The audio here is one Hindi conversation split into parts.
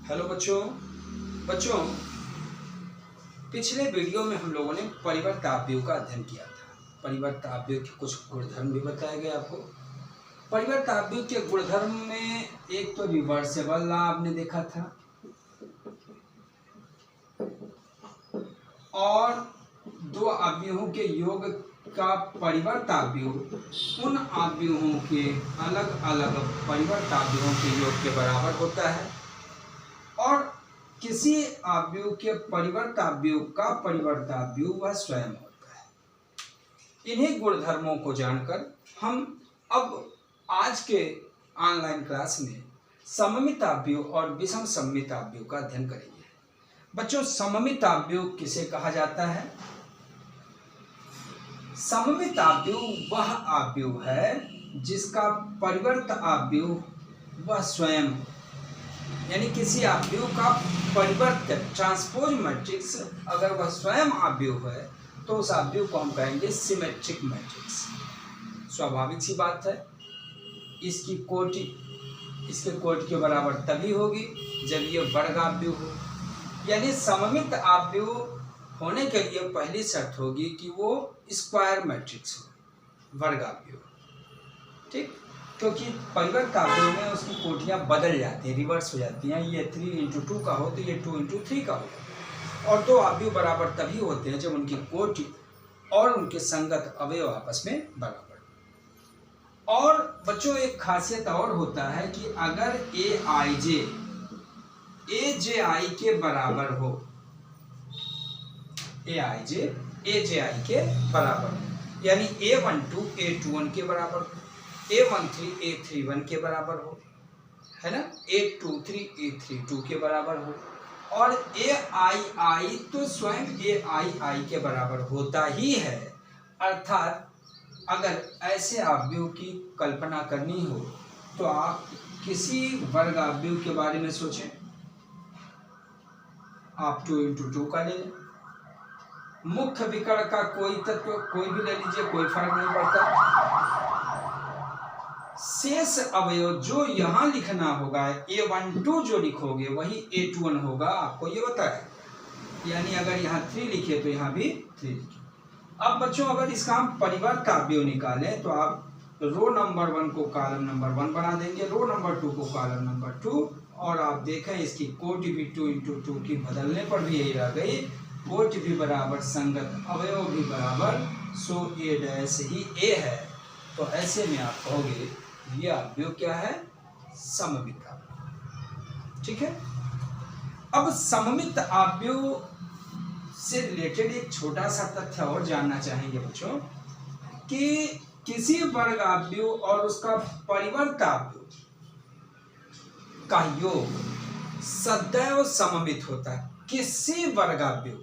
हेलो बच्चों। बच्चों, पिछले वीडियो में हम लोगों ने परिवर्ताव्ययों का अध्ययन किया था। परिवर्ताव्यों के कुछ गुणधर्म भी बताए गए आपको। परिवर्ताव्यों के गुणधर्म में एक तो रिवर्सेबल लॉ आपने देखा था, और दो अवयवों के योग का परिवर्ताव्य उन अवयवों के अलग अलग परिवर्ताव्यों के योग के बराबर होता है, और किसी अवयव के परिवर्ताव्य का परिवर्ताव्य वह स्वयं होता है। इन्हीं गुणधर्मों को जानकर हम अब आज के ऑनलाइन क्लास में सममिताव्यों और विषम सममिताव्यों का अध्ययन करेंगे। बच्चों, सममिताव्यों किसे कहा जाता है? सममिताव्यों वह अवयव है जिसका परिवर्त अवयव वह स्वयं, यानी किसी अवयव का परिवर्त ट्रांसपोज मैट्रिक्स अगर वह स्वयं अवयव है तो उस अवयव को हम कहेंगे सिमेट्रिक मैट्रिक्स। स्वाभाविक सी बात है, इसकी कोटि इसके कोटि के बराबर तभी होगी जब ये वर्ग अवयव हो। यानी सममित अवयव होने के लिए पहली शर्त होगी कि वो स्क्वायर मैट्रिक्स हो, वर्ग अवयव। ठीक, क्योंकि परिवर्ताव्यों में उसकी कोटियाँ बदल जाती हैं, रिवर्स हो जाती हैं। ये 3×2 का हो तो ये 2×3 का हो। और दो अवयव बराबर तभी होते हैं जब उनकी कोटि और उनके संगत अवयव आपस में बराबर। और बच्चों, एक खासियत और होता है कि अगर AJ के बराबर हो, AIJ AJI के बराबर हो, यानी A12 A21 के बराबर हो, A13 A31 के बराबर हो, है ना, A23 A32 के बराबर हो, और AII तो स्वयं AII के बराबर होता ही है। अर्थात अगर ऐसे अवयव की कल्पना करनी हो तो आप किसी वर्ग अवयव के बारे में सोचें। आप 2×2 का ले लें, मुख्य विकर्ण का कोई तत्व कोई भी ले लीजिए, कोई फर्क नहीं पड़ता। शेष अवयव जो यहाँ लिखना होगा, A12 जो लिखोगे वही A21 होगा, आपको ये बताया। यानी अगर यहाँ 3 लिखे तो यहाँ भी 3 लिखे। अब बच्चों, अगर इसका हम परिवर्ताव्य निकालें तो आप रो नंबर 1 को कॉलम नंबर 1 बना देंगे, रो नंबर 2 को कॉलम नंबर 2, और आप देखें इसकी कोटि भी 2×2 की बदलने पर भी यही रह गई, कोटि भी बराबर संगत अवयव भी बराबर, सो A' ही A है। तो ऐसे में आप कहोगे ये अवयव क्या है? सममित अवयव। ठीक है। अब सममित अवयव से रिलेटेड एक छोटा सा तथ्य और जानना चाहेंगे बच्चों, कि किसी वर्ग अवयव और उसका परिवर्ताव्य का योग सदैव सममित होता है। किसी वर्ग अवयव,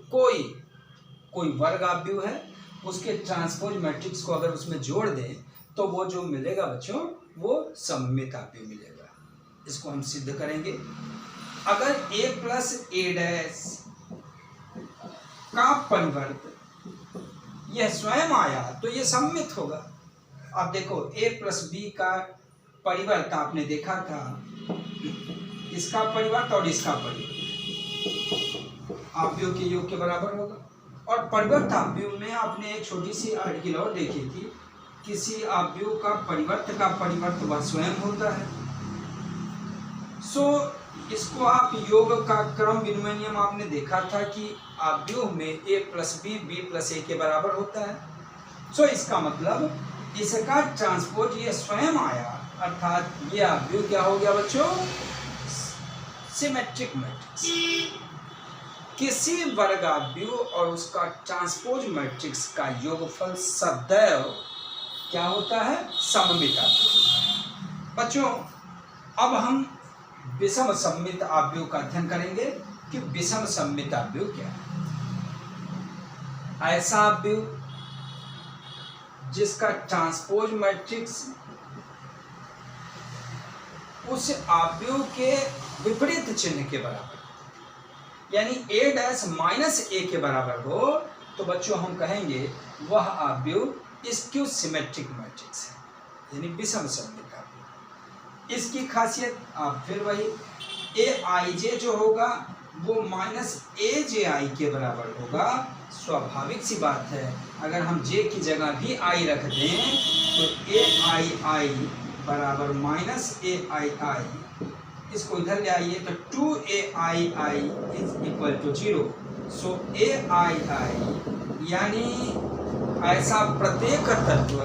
कोई वर्ग अवयव है, उसके ट्रांसपोज मैट्रिक्स को अगर उसमें जोड़ दें तो वो जो मिलेगा बच्चों वो सममित अवयव मिलेगा। इसको हम सिद्ध करेंगे। अगर A+A' का परिवर्त यह स्वयं आया तो ये सममित होगा। अब देखो, A+B का परिवर्त आपने देखा था, इसका परिवर्त और इसका परिवर्त अवयव के योग के बराबर होगा। और परिवर्त अवयव में आपने एक छोटी सी आर्टिकल और देखी थी, किसी अवयव का परिवर्त वह स्वयं होता है। सो इसको आप योग का क्रम विनिमय नियम आपने देखा था कि अवयव में A+B B+A के बराबर होता है। सो इसका मतलब इसका ट्रांसपोज ये स्वयं आया, अर्थात ये अवयव क्या हो गया बच्चों? Symmetric matrix. किसी वर्ग अवयव और उसका ट्रांसपोज मैट्रिक्स का योगफल सदैव क्या होता है? सममित अवयव। बच्चों, अब हम विषम सममित अवयव का अध्ययन करेंगे कि विषम सममित अवयव क्या है। ऐसा अवयव जिसका ट्रांसपोज मैट्रिक्स उस अवयव के विपरीत चिन्ह के बराबर, यानी A'-A के बराबर हो तो बच्चों हम कहेंगे वह अवयव स्क्यू सिमेट्रिक मैट्रिक्स है, यानी विषम सममित अवयव। इसकी खासियत आप फिर वही ए आई जे जो होगा वो माइनस ए जे आई के बराबर होगा। स्वाभाविक सी बात है, अगर हम जे की जगह भी आई रख दें तो ए आई आई बराबर माइनस ए आई आई, इसको इधर ले आइए तो 2ai is equal to 0। So ai यानी ऐसा प्रत्येक तत्व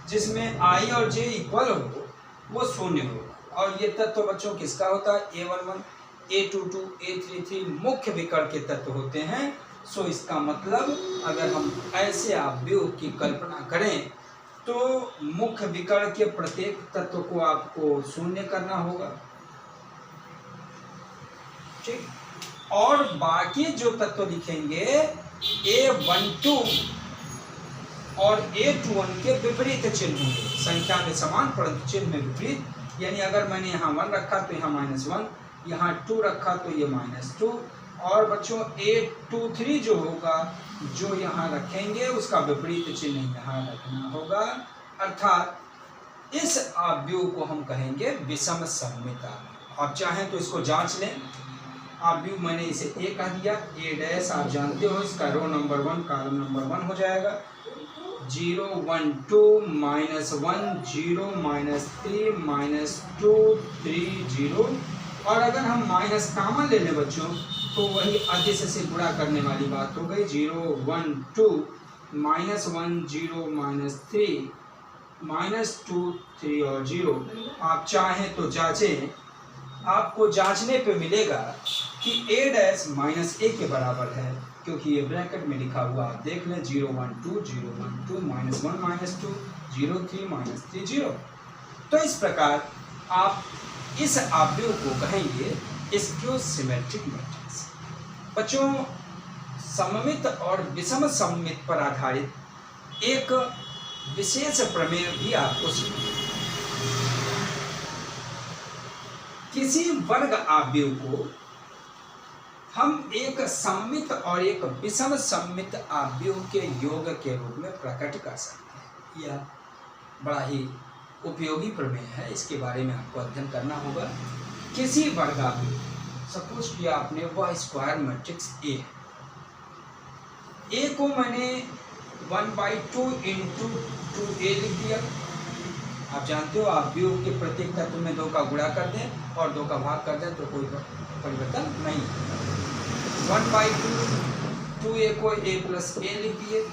जिसमें i और j इक्वल हो वो शून्य होगा। और ये तत्व बच्चों किसका होता है? a11, a22, a33 मुख्य विकर्ण के तत्व होते हैं। सो इसका मतलब अगर हम ऐसे आव्यूह की कल्पना करें तो मुख्य विकर्ण के प्रत्येक तत्व को आपको शून्य करना होगा, ठीक। और बाकी जो तत्व लिखेंगे a12 और a21 के विपरीत चिन्ह होंगे, संख्या में समान परंतु चिन्ह में विपरीत। यानी अगर मैंने यहाँ 1 रखा तो यहाँ -1, यहाँ 2 रखा तो ये -2। और बच्चों a23 जो होगा, जो यहाँ रखेंगे उसका विपरीत चिन्ह यहाँ रखना होगा। अर्थात इस आव्यूह को हम कहेंगे विषम सममित आव्यूह। आप चाहें तो इसको जांच लें। आव्यूह मैंने इसे a कह दिया, a डैश आप जानते हो इसका रो नंबर 1 कॉलम नंबर 1 हो जाएगा। 0 1 2 -1 0 -3 -2 3 0। और अगर हम माइनस कामन ले लें बच्चों तो वही अदिश से गुणा करने वाली बात हो गई। 0 1 2 -1 0 -3 -2 3 और 0। आप चाहें तो जांचें, आपको जांचने पे मिलेगा कि a डैश -a के बराबर है, क्योंकि ये ब्रैकेट में लिखा हुआ आप देख लें। 0 1 2 0 1 2 -1 -2 0 3 -3 0। तो इस प्रकार आप इस आव्यूह को कहेंगे स्क्यू सिमेट्रिक मैट्रिक्स। बच्चों सममित और विषम सममित पर आधारित एक विशेष प्रमेय भी आपको सीखना। किसी वर्ग आव्यूह को हम एक सममित और एक विषम सममित आव्यूह के योग के रूप में प्रकट कर सकते हैं। यह बड़ा ही उपयोगी प्रमेय है, इसके बारे में आपको अध्ययन करना होगा। किसी वर्ग आव्यूह, सपोज किया आपने वह स्क्वायर मैट्रिक्स ए है, ए को मैंने 1/2 × 2a लिख दिया। आप जानते हो आव्यूह के प्रत्येक तत्व में 2 का गुणा कर दें और 2 का भाग कर दें तो कोई परिवर्तन नहीं। 1/2 2a को a + a लिख दिए।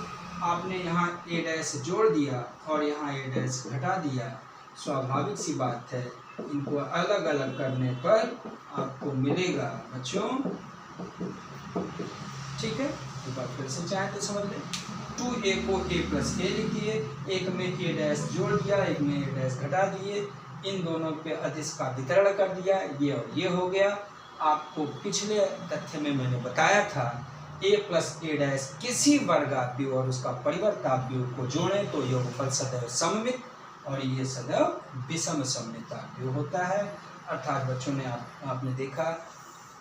आपने यहाँ a डैश जोड़ दिया और यहाँ a डैश घटा दिया। स्वाभाविक सी बात है, इनको अलग अलग करने पर आपको मिलेगा बच्चों, ठीक है। एक बार फिर से चाहे तो समझ लें। 2a को a + a लिख दिए, एक में a डैश जोड़ दिया, एक में a डैश घटा दिए, इन दोनों पे अदिश का वितरण कर दिया, ये और ये हो गया। आपको पिछले तथ्य में मैंने बताया था a + a डैश किसी वर्ग आव्यूह और उसका परिवर्त आव्यूह को जोड़ें तो योगफल सदैव सममित और ये सदैव विषम सममित आव्यूह होता है। अर्थात बच्चों ने आपने देखा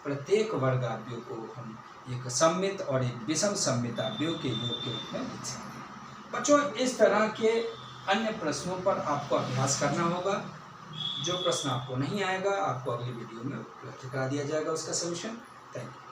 प्रत्येक वर्ग आव्यूह को हम एक सममित और एक विषम सममित आव्यूह के योग के रूप में लिख सकते हैं। बच्चों इस तरह के अन्य प्रश्नों पर आपको अभ्यास करना होगा। जो प्रश्न आपको नहीं आएगा आपको अगली वीडियो में उपलब्ध करा दिया जाएगा उसका सलूशन। Thank you.